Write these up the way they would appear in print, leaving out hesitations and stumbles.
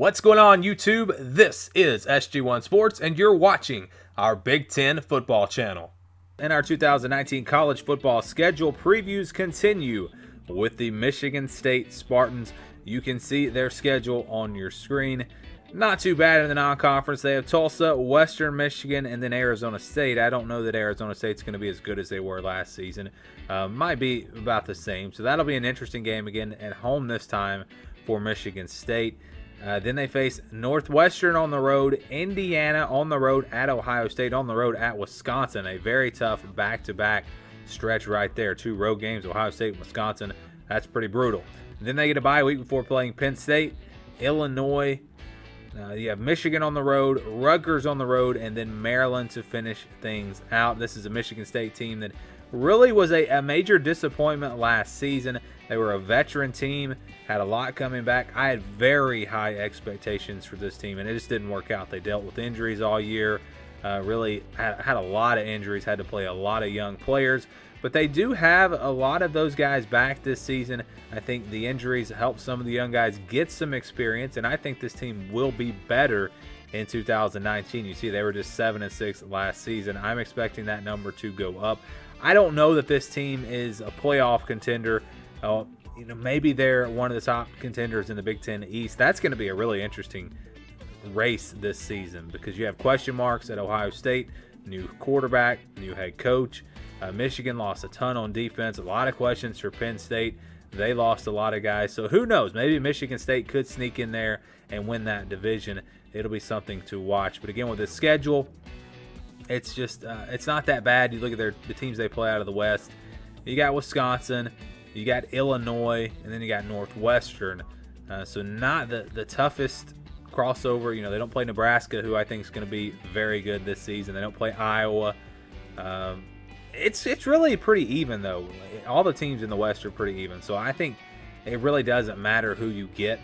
What's going on, YouTube? This is SG1 Sports, and you're watching our Big Ten football channel. And our 2019 college football schedule previews continue with the Michigan State Spartans. You can see their schedule on your screen. Not too bad in the non-conference. They have Tulsa, Western Michigan, and then Arizona State. I don't know that Arizona State's going to be as good as they were last season. Might be about the same. So that'll be an interesting game again at home this time for Michigan State. Then they face Northwestern on the road, Indiana on the road at Ohio State, on the road at Wisconsin. A very tough back-to-back stretch right there. 2 road games, Ohio State, Wisconsin. That's pretty brutal. Then they get a bye week before playing Penn State, Illinois. You have Michigan on the road, Rutgers on the road, and then Maryland to finish things out. This is a Michigan State team that really was a major disappointment last season. They were a veteran team, had a lot coming back. I had very high expectations for this team, and it just didn't work out. They dealt with injuries all year, really had a lot of injuries, had to play a lot of young players. But they do have a lot of those guys back this season. I think the injuries help some of the young guys get some experience, and I think this team will be better in 2019. You see, they were just 7-6 last season. I'm expecting that number to go up. I don't know that this team is a playoff contender. Maybe they're one of the top contenders in the Big Ten East. That's going to be a really interesting race this season because you have question marks at Ohio State, new quarterback, new head coach. Michigan lost a ton on defense. A lot of questions for Penn State. They lost a lot of guys. So who knows? Maybe Michigan State could sneak in there and win that division. It'll be something to watch. But again, with this schedule, it's just it's not that bad. You look at the teams they play out of the West. You got Wisconsin, you got Illinois, and then you got Northwestern. So not the toughest crossover. They don't play Nebraska, who I think is going to be very good this season. They don't play Iowa. It's really pretty even, though. All the teams in the West are pretty even. So I think it really doesn't matter who you get.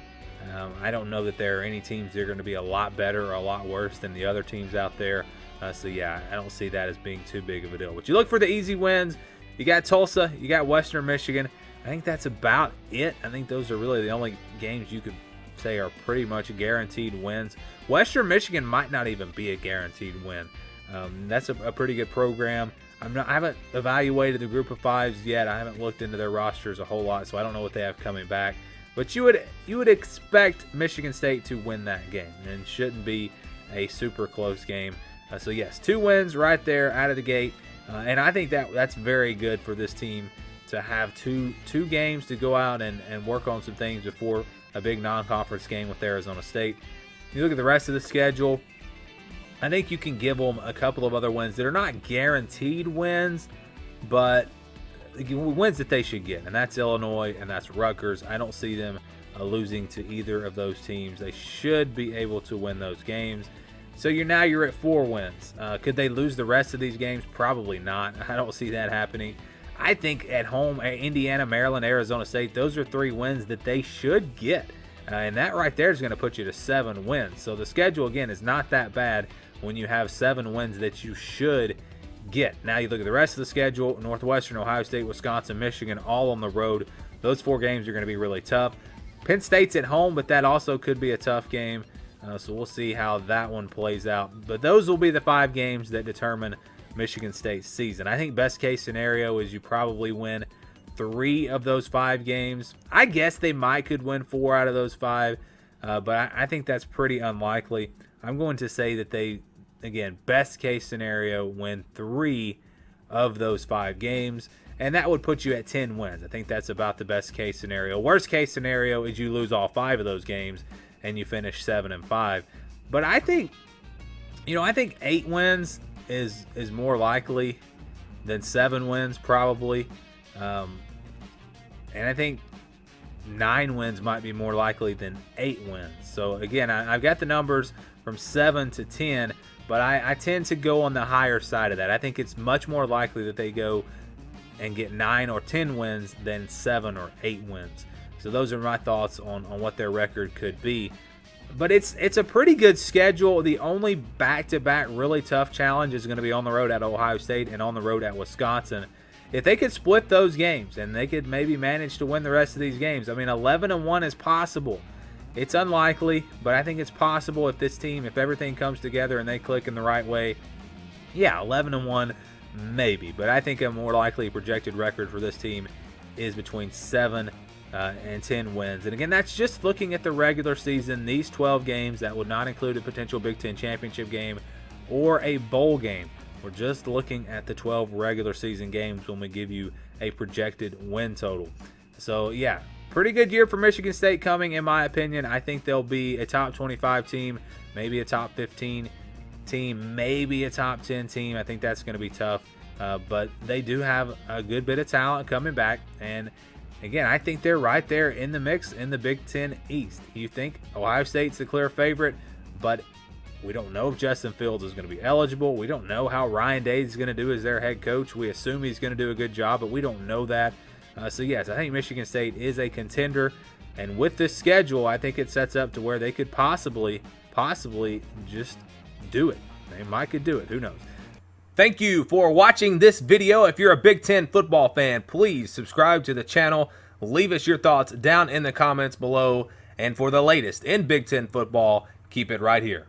I don't know that there are any teams that are going to be a lot better or a lot worse than the other teams out there. So yeah, I don't see that as being too big of a deal. But you look for the easy wins. You got Tulsa, you got Western Michigan. I think that's about it. I think those are really the only games you could say are pretty much guaranteed wins. Western Michigan might not even be a guaranteed win. That's a pretty good program. I haven't evaluated the group of fives yet. I haven't looked into their rosters a whole lot, so I don't know what they have coming back. But you would expect Michigan State to win that game, and it shouldn't be a super close game. So yes, 2 wins right there out of the gate, and I think that's very good for this team to have two games to go out and work on some things before a big non-conference game with Arizona State. You look at the rest of the schedule, I think you can give them a couple of other wins that are not guaranteed wins, but wins that they should get, and that's Illinois and that's Rutgers. I don't see them losing to either of those teams. They should be able to win those games. So you're at 4 wins. Could they lose the rest of these games? Probably not. I don't see that happening. I think at home, Indiana, Maryland, Arizona State, those are 3 wins that they should get. And that right there is going to put you to 7 wins. So the schedule, again, is not that bad when you have 7 wins that you should get. Now you look at the rest of the schedule, Northwestern, Ohio State, Wisconsin, Michigan, all on the road. Those 4 games are going to be really tough. Penn State's at home, but that also could be a tough game. So we'll see how that one plays out. But those will be the 5 games that determine Michigan State's season. I think best case scenario is you probably win 3 of those 5 games. I guess they could win 4 out of those 5, but I think that's pretty unlikely. I'm going to say that they, again, best case scenario, win 3 of those 5 games, and that would put you at 10 wins. I think that's about the best case scenario. Worst case scenario is you lose all 5 of those games and you finish 7-5. But I think 8 wins is more likely than 7 wins probably. And I think 9 wins might be more likely than 8 wins. So again, I've got the numbers from 7 to 10, but I tend to go on the higher side of that. I think it's much more likely that they go and get 9 or 10 wins than 7 or 8 wins. So those are my thoughts on what their record could be. But it's a pretty good schedule. The only back-to-back really tough challenge is going to be on the road at Ohio State and on the road at Wisconsin. If they could split those games and they could maybe manage to win the rest of these games, I mean, 11-1 is possible. It's unlikely, but I think it's possible if this team, if everything comes together and they click in the right way. Yeah, 11-1, maybe. But I think a more likely projected record for this team is between 7 and 10 wins. And again, that's just looking at the regular season. These 12 games, that would not include a potential Big Ten championship game or a bowl game. We're just looking at the 12 regular season games when we give you a projected win total. So yeah, pretty good year for Michigan State coming, in my opinion. I think they'll be a top 25 team, maybe a top 15 team, maybe a top 10 team. I think that's going to be tough, but they do have a good bit of talent coming back. And again, I think they're right there in the mix in the Big Ten East. You think Ohio State's the clear favorite, but we don't know if Justin Fields is going to be eligible. We don't know how Ryan Day is going to do as their head coach. We assume he's going to do a good job, but we don't know that. So yes, I think Michigan State is a contender, and with this schedule, I think it sets up to where they could possibly just do it. They might could do it. Who knows? Thank you for watching this video. If you're a Big Ten football fan, please subscribe to the channel. Leave us your thoughts down in the comments below. And for the latest in Big Ten football, keep it right here.